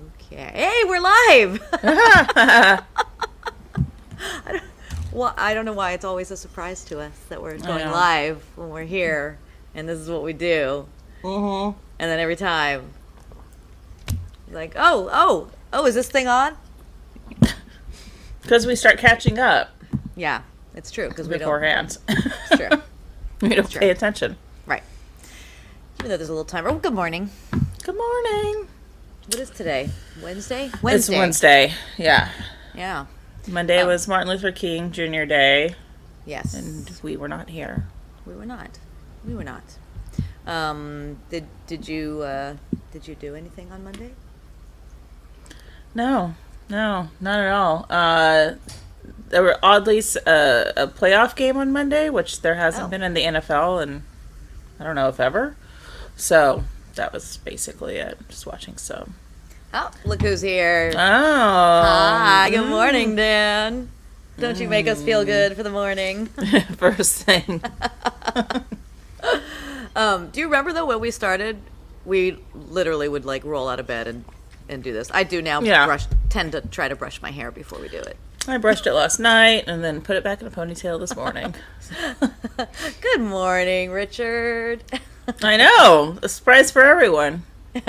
Okay. Hey, we're live! I don't know why it's always a surprise to us that we're going live when we're here, and this is what we do. Mm-hmm. And then every time, like, oh, is this thing on? Because we start catching up. Yeah, it's true. Because we don't. Beforehand. It's true. We don't pay attention. Right. Even though there's a little timer. Oh, good morning. Good morning. What is today? Wednesday? It's Wednesday. Yeah. Yeah. Monday was Martin Luther King Jr. Day. Yes. And we were not here. We were not. Did you do anything on Monday? No, not at all. There were oddly a playoff game on Monday, which there hasn't been in the NFL, and I don't know if ever. So that was basically it. Just watching some. Oh, look who's here. Oh. Hi, good morning, Dan. Don't you make us feel good for the morning? First thing. Do you remember, though, when we started, we literally would, like, roll out of bed and do this. I do now tend to try to brush my hair before we do it. I brushed it last night and then put it back in a ponytail this morning. Good morning, Richard. I know. A surprise for everyone. It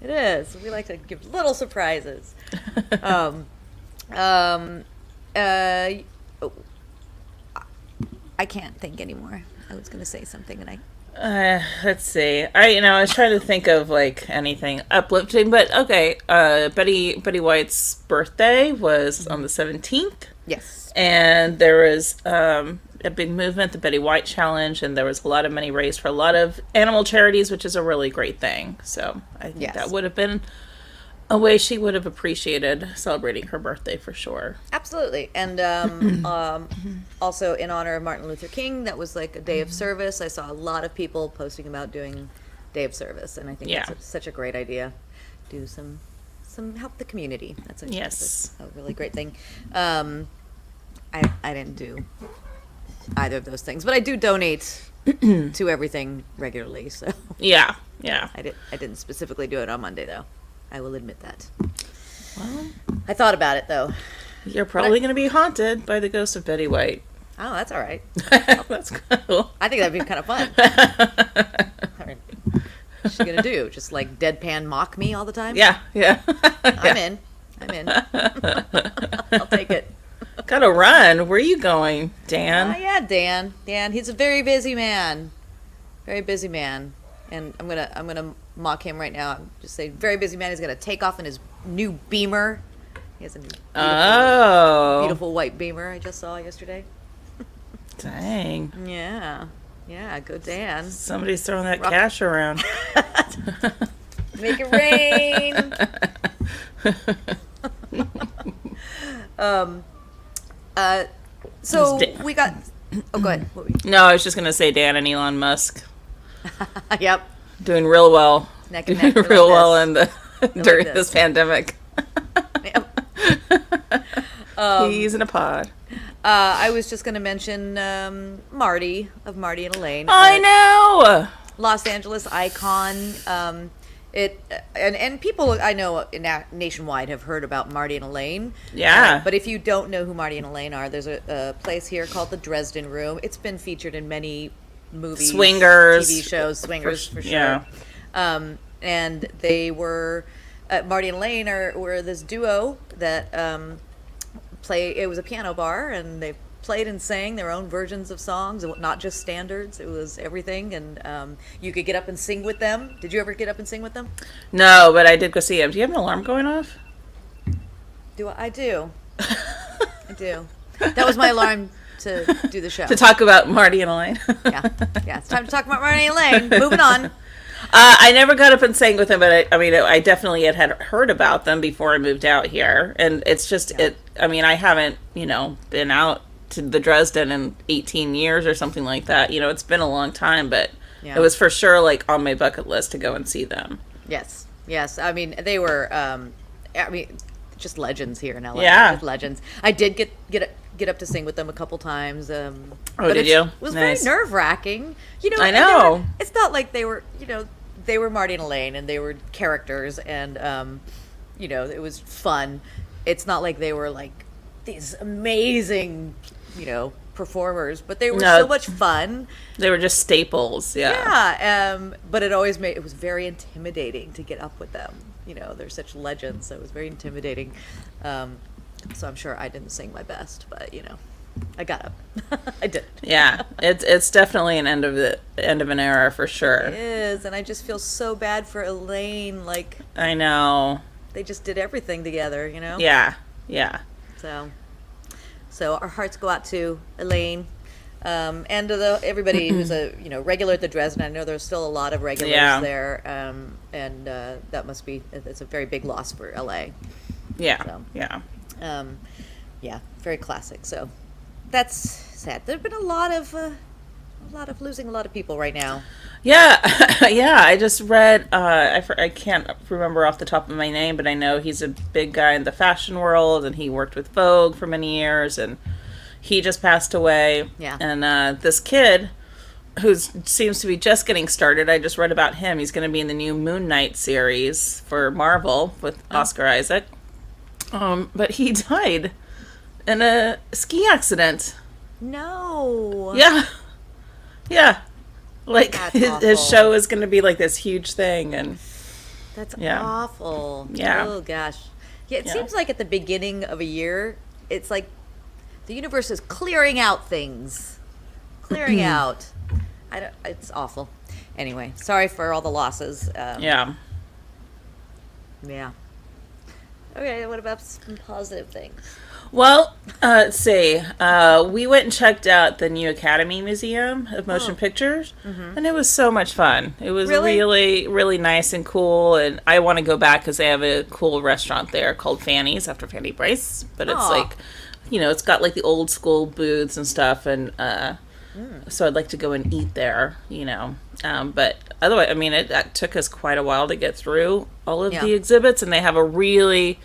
is. We like to give little surprises. I can't think anymore. I was going to say something and let's see. I was trying to think of like anything uplifting, but okay. Betty White's birthday was on the 17th. Yes. And there was a big movement, the Betty White Challenge, and there was a lot of money raised for a lot of animal charities, which is a really great thing. So I think that would have been a way she would have appreciated celebrating her birthday for sure. Absolutely. And also in honor of Martin Luther King, that was like a day of service. I saw a lot of people posting about doing day of service, and I think that's such a great idea. Do some help the community. That's a really great thing. I didn't do either of those things, but I do donate to everything regularly. So yeah. I didn't specifically do it on Monday, though. I will admit that. Well, I thought about it, though. You're probably going to be haunted by the ghost of Betty White. Oh, that's all right. That's cool. I think that'd be kind of fun. What's she gonna do? Just like deadpan mock me all the time? Yeah. I'm in. I'll take it. Gotta run. Where are you going, Dan? Yeah, Dan. He's a very busy man. Very busy man. And I'm gonna mock him right now. I'm just saying, very busy man. He's gonna take off in his new Beamer. He has a new beautiful white Beamer I just saw yesterday. Dang. Yeah, go Dan. Somebody's throwing that cash around. Make it rain. So we got. Oh, go ahead. What were you? No, I was just gonna say Dan and Elon Musk. Yep. Doing real well. Neck and neck. Real well in during this pandemic. Yep. He's in a pod. I was just going to mention Marty of Marty and Elaine. I know. Los Angeles icon. And people I know nationwide have heard about Marty and Elaine. Yeah. But if you don't know who Marty and Elaine are, there's a place here called the Dresden Room. It's been featured in many movies, Swingers, TV shows, Swingers for sure. Yeah. And they were Marty and Elaine were this duo that it was a piano bar, and they played and sang their own versions of songs, not just standards. It was everything, and you could get up and sing with them. Did you ever get up and sing with them? No, but I did go see him. Do you have an alarm going off? I do. I do. That was my alarm to do the show. To talk about Marty and Elaine. Yeah, it's time to talk about Marty and Elaine. Moving on. I never got up and sang with them, but I definitely had heard about them before I moved out here, and it's just I haven't been out to the Dresden in 18 years or something like that. It's been a long time, but it was for sure like on my bucket list to go and see them. Yes. I mean, they were just legends here in LA. Yeah, just legends. I did get up to sing with them a couple times. But did you? It was nice. very nerve-wracking. I know. It's not like they were, they were Marty and Elaine, and they were characters, and it was fun. It's not like they were like these amazing, performers, but they were so much fun. They were just staples. Yeah. But it was very intimidating to get up with them. They're such legends, so it was very intimidating. So I'm sure I didn't sing my best, but I got up. I did. Yeah, it's definitely an end of an era for sure. It is, and I just feel so bad for Elaine. Like, I know. They just did everything together, Yeah. So our hearts go out to Elaine, and to everybody who's a regular at the Dresden. I know there's still a lot of regulars there, and that must be it's a very big loss for LA. Yeah. So, yeah. Very classic. So that's sad. There's been a lot of losing a lot of people right now. Yeah, yeah. I just read. I can't remember off the top of my name, but I know he's a big guy in the fashion world, and he worked with Vogue for many years, and he just passed away. Yeah. And this kid, who seems to be just getting started, I just read about him. He's going to be in the new Moon Knight series for Marvel with Oscar Isaac. But he died in a ski accident. No. Yeah. Yeah. Like, That's his show is going to be like this huge thing, and that's awful. Yeah. Oh gosh. Yeah, it seems like at the beginning of a year, it's like the universe is clearing out things. Clearing out. It's awful. Anyway, sorry for all the losses. Yeah. Yeah. Okay, what about some positive things? Well, let's see. We went and checked out the new Academy Museum of Motion Pictures, and it was so much fun. It was really, really nice and cool, and I want to go back because they have a cool restaurant there called Fanny's after Fanny Brice, but it's like, it's got like the old school booths and stuff, and so I'd like to go and eat there, but otherwise, I mean, that took us quite a while to get through all of the exhibits, and they have a really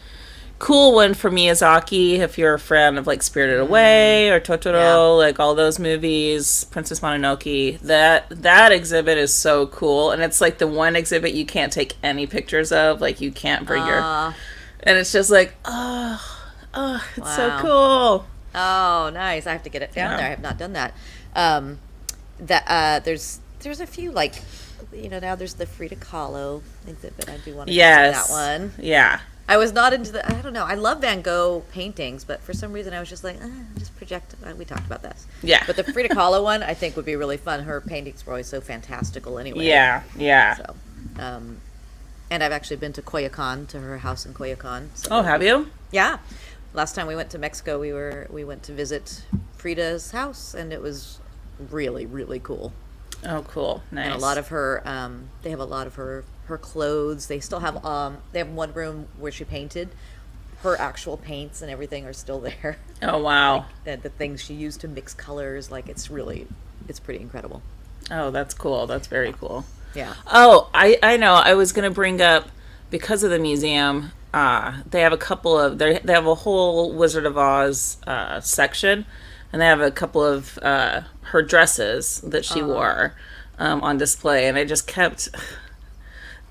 cool one for Miyazaki if you're a fan of like Spirited Away or Totoro, like all those movies, Princess Mononoke. That exhibit is so cool, and it's like the one exhibit you can't take any pictures of, like you can't bring your, and it's just like it's so cool. Oh, nice. I have to get it down there. I have not done that. There's a few, like, now there's the Frida Kahlo exhibit. I do want to do that one. Yeah. I was not into I don't know. I love Van Gogh paintings, but for some reason I was just like, just project. We talked about this. Yeah. But the Frida Kahlo one I think would be really fun. Her paintings were always so fantastical anyway. Yeah. So, and I've actually been to Coyoacán, to her house in Coyoacán. So, oh, have you? Yeah. Last time we went to Mexico, we went to visit Frida's house, and it was really, really cool. Oh, cool. Nice. And a lot of her, they have a lot of her clothes. They still have, they have one room where she painted. Her actual paints and everything are still there. Oh, wow. Like, the things she used to mix colors, like, it's pretty incredible. Oh, that's cool. That's very cool. Yeah. Oh, I know. I was going to bring up, because of the museum, they have they have a whole Wizard of Oz section, and they have a couple of her dresses that she wore on display, and I just kept...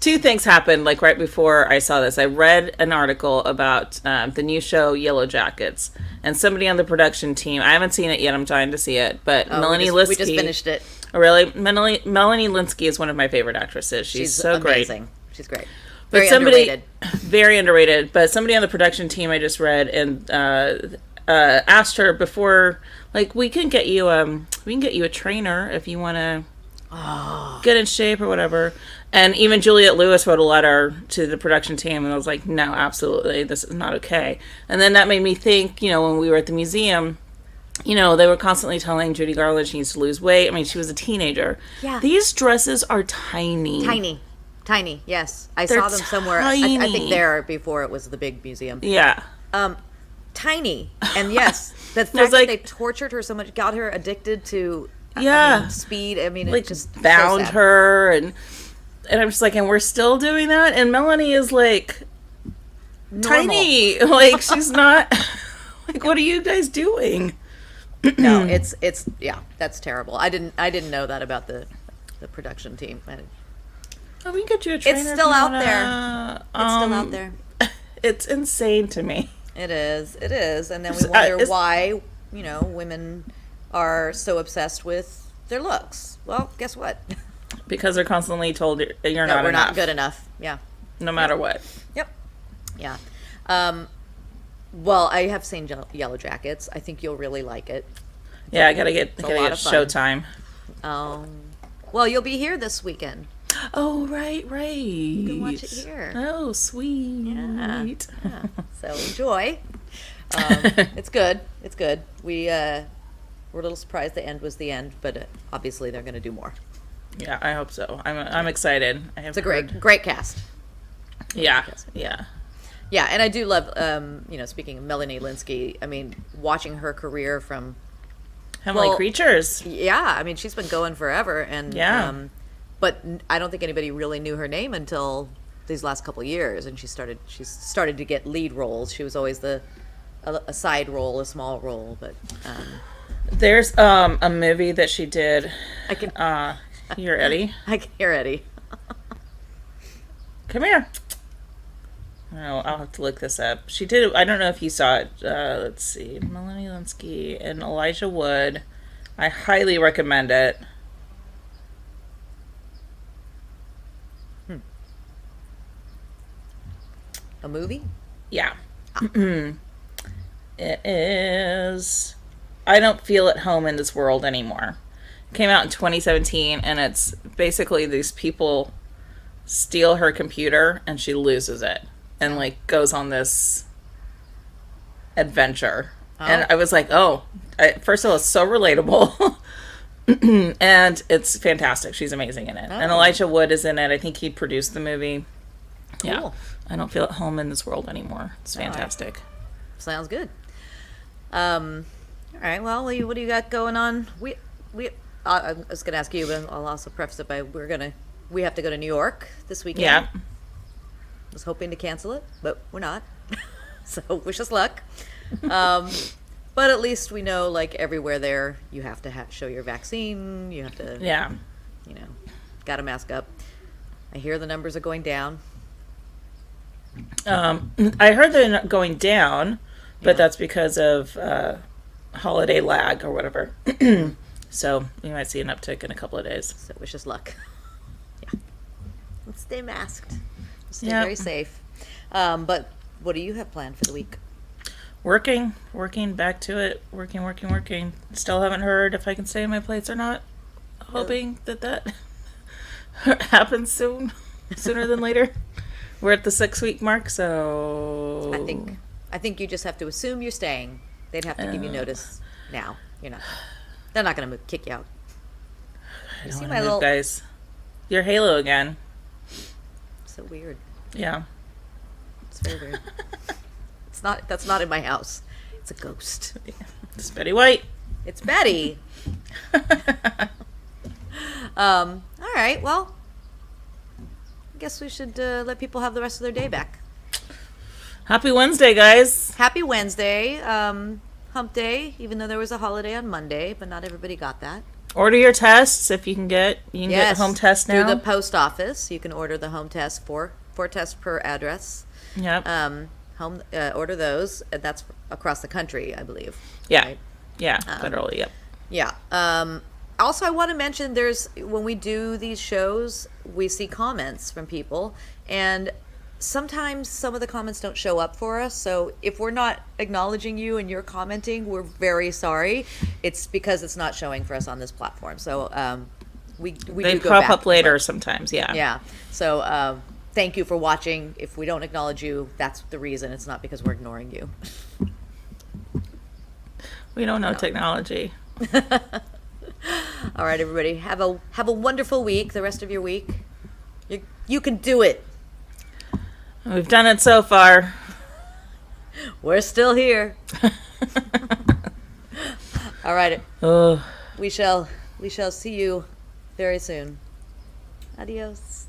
Two things happened, like, right before I saw this. I read an article about the new show Yellow Jackets, and somebody on the production team, I haven't seen it yet, I'm trying to see it, but Melanie Linsky... We just finished it. Oh, really? Melanie Linsky is one of my favorite actresses. She's so amazing. Great. She's great. Very underrated. Very underrated. But somebody on the production team I just read and asked her before, like, we can get you a trainer if you want to get in shape or whatever. And even Juliette Lewis wrote a letter to the production team, and I was like, no, absolutely, this is not okay. And then that made me think, when we were at the museum, they were constantly telling Judy Garland she needs to lose weight. I mean, she was a teenager. Yeah. These dresses are tiny. Tiny, yes. I They're saw them somewhere. I think there before it was the big museum. Yeah. Tiny. And yes, the fact that they tortured her so much, got her addicted to speed. I mean, like, it just bound so her, and I'm just like, and we're still doing that? And Melanie is like Normal. tiny. Like, she's not like, what are you guys doing? No, it's that's terrible. I didn't know that about the production team. Oh, we can get you a trainer. It's still out there. It's still out there. It's insane to me. It is. It is. And then we wonder why, women are so obsessed with their looks. Well, guess what? Because they're constantly told you're not we're enough. not good enough. Yeah. No matter what. Yep. Yeah. Well, I have seen Yellow Jackets. I think you'll really like it. Yeah, I gotta get Showtime. Well, you'll be here this weekend. Oh, right. You can watch it here. Oh, sweet. Yeah. So enjoy. It's good. It's good. We're a little surprised the end was the end, but obviously they're going to do more. Yeah, I hope so. I'm excited. It's a great cast. Yeah. Yeah, and I do love, speaking of Melanie Lynskey, I mean, watching her career from Heavenly Creatures. Yeah, I mean, she's been going forever, and but I don't think anybody really knew her name until these last couple of years, and she started to get lead roles. She was always a side role, a small role, but there's a movie that she did. I can. You're Eddie. I can hear Eddie. Come here. Oh, I'll have to look this up. She did. I don't know if you saw it. Let's see, Melanie Lynskey and Elijah Wood. I highly recommend it. A movie? Yeah. It is. I don't feel at home in this world anymore. It came out in 2017, and it's basically these people steal her computer, and she loses it, and goes on this adventure. Oh. And I was like, first of all, it's so relatable. And it's fantastic. She's amazing in it. Oh. And Elijah Wood is in it. I think he produced the movie. Cool. Yeah. I don't feel at home in this world anymore. It's fantastic. Right. Sounds good. All right. Well, what do you got going on? I was going to ask you, but I'll also preface it by we have to go to New York this weekend. Yeah. I was hoping to cancel it, but we're not. So wish us luck. But at least we know, everywhere there, you have to show your vaccine. You have to, got to mask up. I hear the numbers are going down. I heard they're not going down, but that's because of holiday lag or whatever. So you might see an uptick in a couple of days. So wish us luck. Yeah. Let's stay masked. Stay very safe. But what do you have planned for the week? Working, back to it. Working. Still haven't heard if I can stay on my plates or not. Hoping that happens sooner than later. We're at the 6-week mark, so I think you just have to assume you're staying. They'd have to give you notice now. You're not. They're not going to kick you out. I don't want to move, guys. Your Halo again. So weird. Yeah. It's very weird. That's not in my house. It's a ghost. It's Betty White. It's Betty. All right. Well, I guess we should let people have the rest of their day back. Happy Wednesday, guys. Happy Wednesday. Hump day, even though there was a holiday on Monday, but not everybody got that. Order your tests if you can get get home test now. Through the post office. You can order the home test, four tests per address. Yep. Order those. That's across the country, I believe. Yeah. Right? Yeah. Federally. Yep. Yeah. Also, I want to mention when we do these shows, we see comments from people, and sometimes some of the comments don't show up for us. So if we're not acknowledging you and you're commenting, we're very sorry. It's because it's not showing for us on this platform. So they do crop up later sometimes. Yeah. Yeah. So thank you for watching. If we don't acknowledge you, that's the reason. It's not because we're ignoring you. We don't know technology. All right, everybody. Have a wonderful week. The rest of your week, you can do it. We've done it so far. We're still here. All right. We shall see you very soon. Adios.